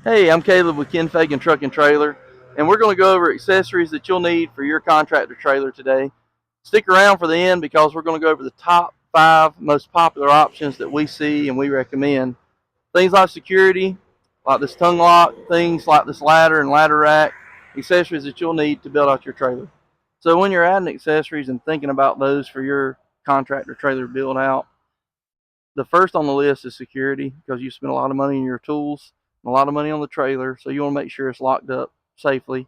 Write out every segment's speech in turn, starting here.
Hey, I'm Caleb with Feagin Truck and Trailer, and we're going to go over accessories that you'll need for your contractor trailer today. Stick around for the end because we're going to go over the top 5 most popular options that we see and we recommend. Things like security, like this tongue lock, things like this ladder and ladder rack, accessories that you'll need to build out your trailer. So when you're adding accessories and thinking about those for your contractor trailer build out, the first on the list is security because you spend a lot of money on your tools and a lot of money on the trailer, so you want to make sure it's locked up safely.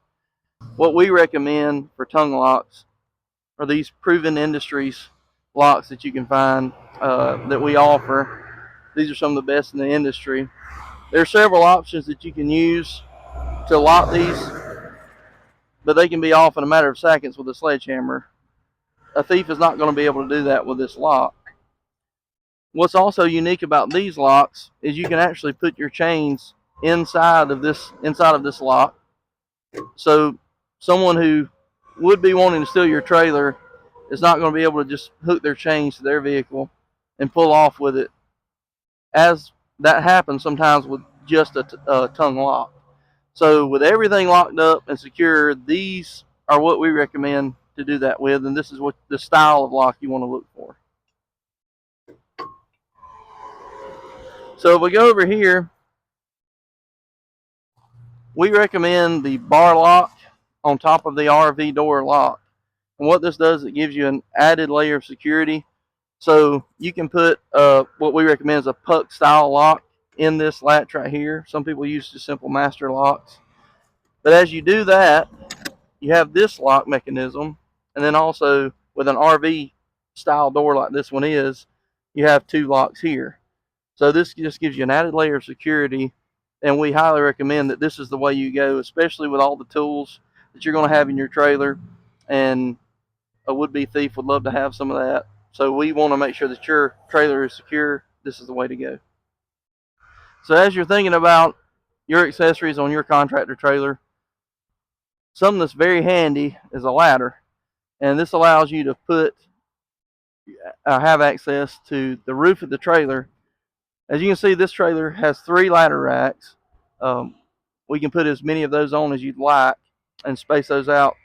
What we recommend for tongue locks are these proven industries locks that you can find that we offer. These are some of the best in the industry. There are several options that you can use to lock these, but they can be off in a matter of seconds with a sledgehammer. A thief is not going to be able to do that with this lock. What's also unique about these locks is you can actually put your chains inside of this lock. So someone who would be wanting to steal your trailer is not going to be able to just hook their chains to their vehicle and pull off with it, as that happens sometimes with just a tongue lock. So with everything locked up and secure, these are what we recommend to do that with, and this is what the style of lock you want to look for. So if we go over here, we recommend the bar lock on top of the RV door lock. And what this does, it gives you an added layer of security. So you can put what we recommend is a puck style lock in this latch right here. Some people use just simple master locks. But as you do that, you have this lock mechanism. And then also with an RV style door like this one is, you have 2 locks here. So this just gives you an added layer of security, and we highly recommend that this is the way you go, especially with all the tools that you're going to have in your trailer. And a would-be thief would love to have some of that. So we want to make sure that your trailer is secure. This is the way to go. So as you're thinking about your accessories on your contractor trailer, something that's very handy is a ladder. And this allows you to have access to the roof of the trailer. As you can see, this trailer has 3 ladder racks. Um, we can put as many of those on as you'd like and space those out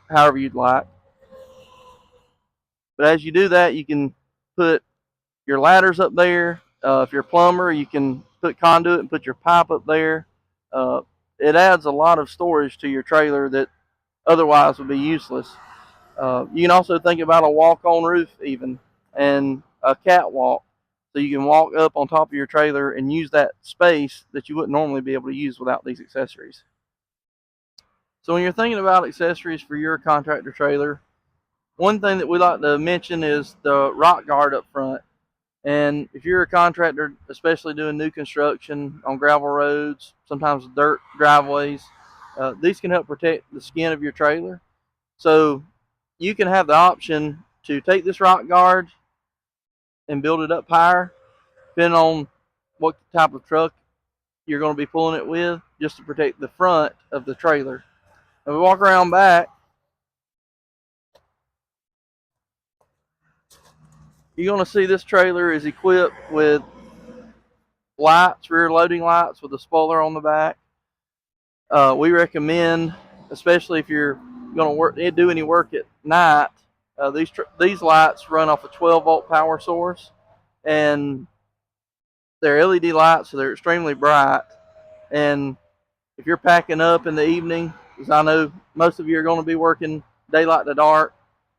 however you'd like. But as you do that, you can put your ladders up there. If you're a plumber, you can put conduit and put your pipe up there. Uh, it adds a lot of storage to your trailer that otherwise would be useless. You can also think about a walk-on roof even, and a catwalk. So you can walk up on top of your trailer and use that space that you wouldn't normally be able to use without these accessories. So when you're thinking about accessories for your contractor trailer, one thing that we like to mention is the rock guard up front. And if you're a contractor, especially doing new construction on gravel roads, sometimes dirt driveways, these can help protect the skin of your trailer. So you can have the option to take this rock guard and build it up higher, depending on what type of truck you're going to be pulling it with, just to protect the front of the trailer. And we walk around back, you're going to see this trailer is equipped with lights, rear loading lights with a spoiler on the back. We recommend, especially if you're going to do any work at night, these lights run off a 12-volt power source, and they're LED lights, so they're extremely bright. And if you're packing up in the evening, because I know most of you are going to be working daylight to dark,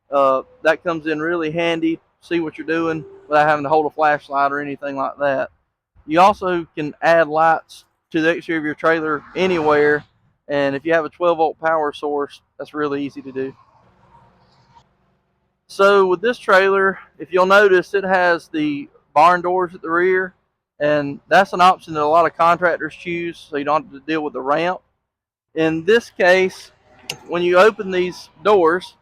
that comes in really handy. See what you're doing without having to hold a flashlight or anything like that. You also can add lights to the exterior of your trailer anywhere, and if you have a 12-volt power source, that's really easy to do. So with this trailer, if you'll notice, it has the barn doors at the rear, and that's an option that a lot of contractors choose, so you don't have to deal with the ramp. In this case, when you open these doors,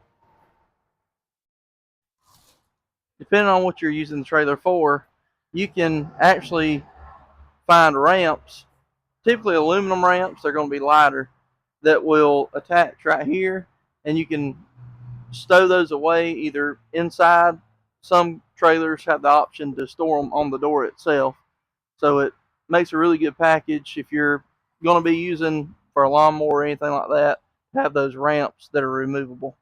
depending on what you're using the trailer for, you can actually find ramps, typically aluminum ramps. They're going to be lighter, that will attach right here, and you can stow those away either inside. Some trailers have the option to store them on the door itself, so it makes a really good package if you're going to be using for a lawnmower or anything like that, have those ramps that are removable.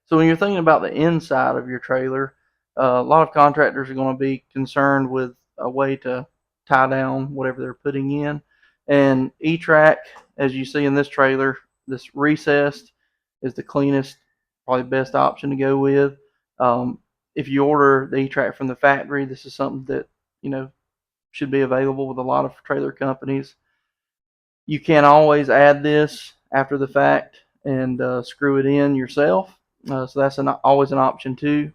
So when you're thinking about the inside of your trailer, a lot of contractors are going to be concerned with a way to tie down whatever they're putting in. And E-Track, as you see in this trailer, this recessed is the cleanest, probably best option to go with. Um, if you order the E-Track from the factory, this is something that should be available with a lot of trailer companies. You can always add this after the fact and screw it in yourself. So that's always an option too.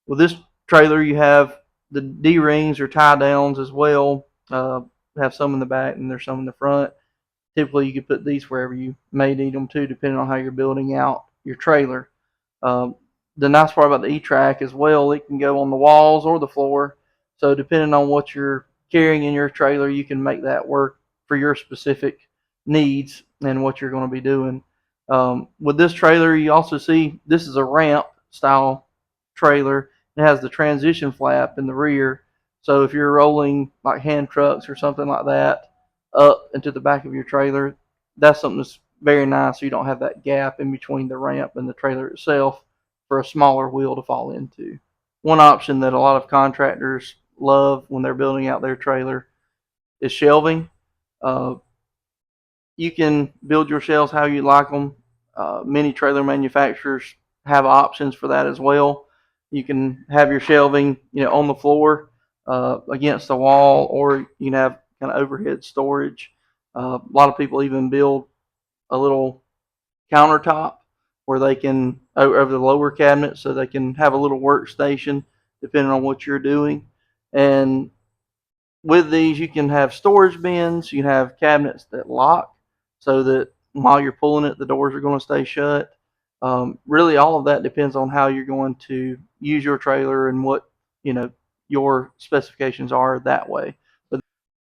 With this trailer, you have the D-rings or tie downs as well. Have some in the back and there's some in the front. Typically, you could put these wherever you may need them to, depending on how you're building out your trailer. Um, the nice part about the E-Track as well, it can go on the walls or the floor. So depending on what you're carrying in your trailer, you can make that work for your specific needs and what you're going to be doing. With this trailer, you also see this is a ramp style trailer. It has the transition flap in the rear. So if you're rolling like hand trucks or something like that up into the back of your trailer, that's something that's very nice. So you don't have that gap in between the ramp and the trailer itself for a smaller wheel to fall into. One option that a lot of contractors love when they're building out their trailer is shelving. Uh, you can build your shelves how you like them. Many trailer manufacturers have options for that as well. You can have your shelving, on the floor against the wall, or you can have kind of overhead storage. A lot of people even build a little countertop where they can over the lower cabinet, so they can have a little workstation depending on what you're doing. And with these, you can have storage bins. You can have cabinets that lock, so that while you're pulling it, the doors are going to stay shut. Really, all of that depends on how you're going to use your trailer and what you know your specifications are that way.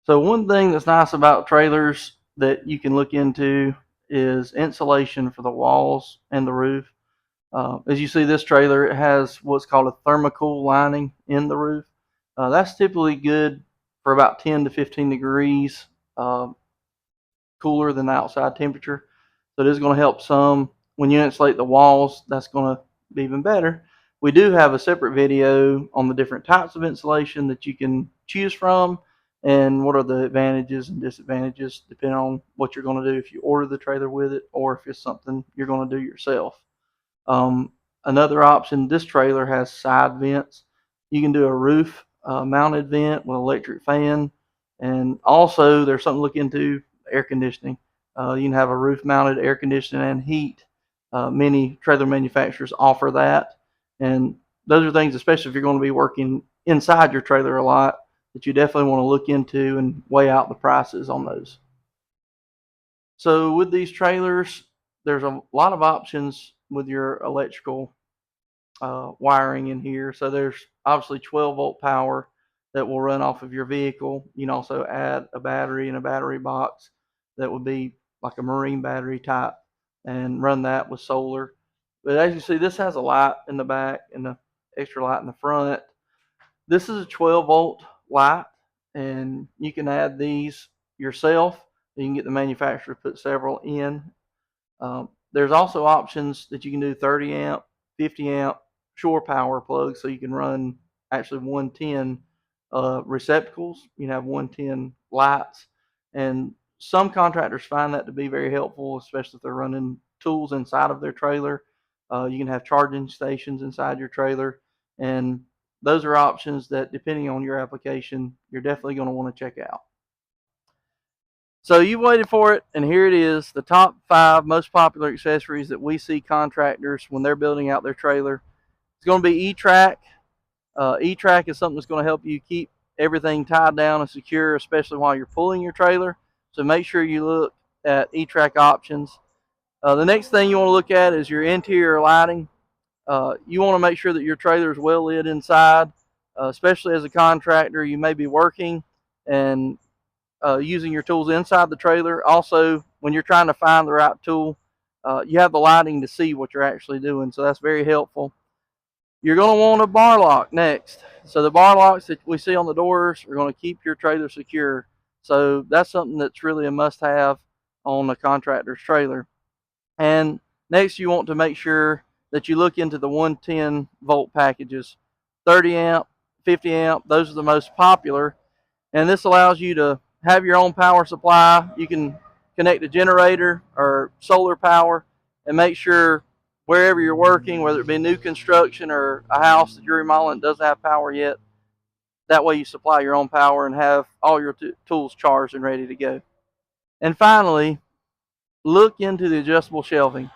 So one thing that's nice about trailers that you can look into is insulation for the walls and the roof. As you see, this trailer, it has what's called a thermocool lining in the roof. That's typically good for about 10 to 15 degrees uh, cooler than the outside temperature. So it is going to help some. When you insulate the walls, that's going to be even better. We do have a separate video on the different types of insulation that you can choose from and what are the advantages and disadvantages depending on what you're going to do if you order the trailer with it or if it's something you're going to do yourself. Um, Another option, this trailer has side vents. You can do a roof mounted vent with an electric fan. And also, there's something to look into air conditioning. You can have a roof mounted air conditioning and heat. Many trailer manufacturers offer that. And those are things, especially if you're going to be working inside your trailer a lot, that you definitely want to look into and weigh out the prices on those. So with these trailers, there's a lot of options with your electrical wiring in here. So there's obviously 12-volt power that will run off of your vehicle. You can also add a battery in a battery box that would be like a marine battery type and run that with solar. But as you see, this has a light in the back and the extra light in the front. This is a 12-volt light, and you can add these yourself. You can get the manufacturer to put several in. There's also options that you can do 30 amp, 50 amp shore power plugs, so you can run actually 110 receptacles. You can have 110 lights, and some contractors find that to be very helpful, especially if they're running tools inside of their trailer. You can have charging stations inside your trailer, and those are options that, depending on your application, you're definitely going to want to check out. So you waited for it, and here it is, the top 5 most popular accessories that we see contractors when they're building out their trailer. It's going to be E-Track. E-Track is something that's going to help you keep everything tied down and secure, especially while you're pulling your trailer. So make sure you look at E-Track options. The next thing you want to look at is your interior lighting. You want to make sure that your trailer is well lit inside, especially as a contractor. You may be working and using your tools inside the trailer. Also, when you're trying to find the right tool, you have the lighting to see what you're actually doing, so that's very helpful. You're going to want a bar lock next. So the bar locks that we see on the doors are going to keep your trailer secure. So that's something that's really a must-have on a contractor's trailer. And next, you want to make sure that you look into the 110 volt packages. 30 amp, 50 amp, those are the most popular. And this allows you to have your own power supply. You can connect a generator or solar power and make sure wherever you're working, whether it be new construction or a house that you're remodeling doesn't have power yet, that way you supply your own power and have all your tools charged and ready to go. And finally, look into the adjustable shelving.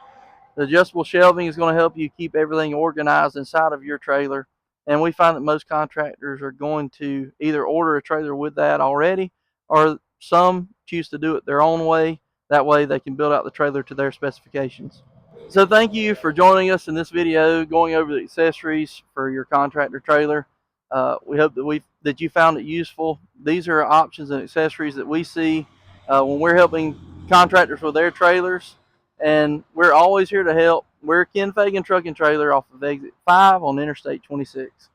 The adjustable shelving is going to help you keep everything organized inside of your trailer. And we find that most contractors are going to either order a trailer with that already, or some choose to do it their own way. That way they can build out the trailer to their specifications. So thank you for joining us in this video going over the accessories for your contractor trailer. We hope that you found it useful. These are options and accessories that we see when we're helping contractors with their trailers, and we're always here to help. We're Ken Feagin Truck and Trailer off of exit 5 on Interstate 26.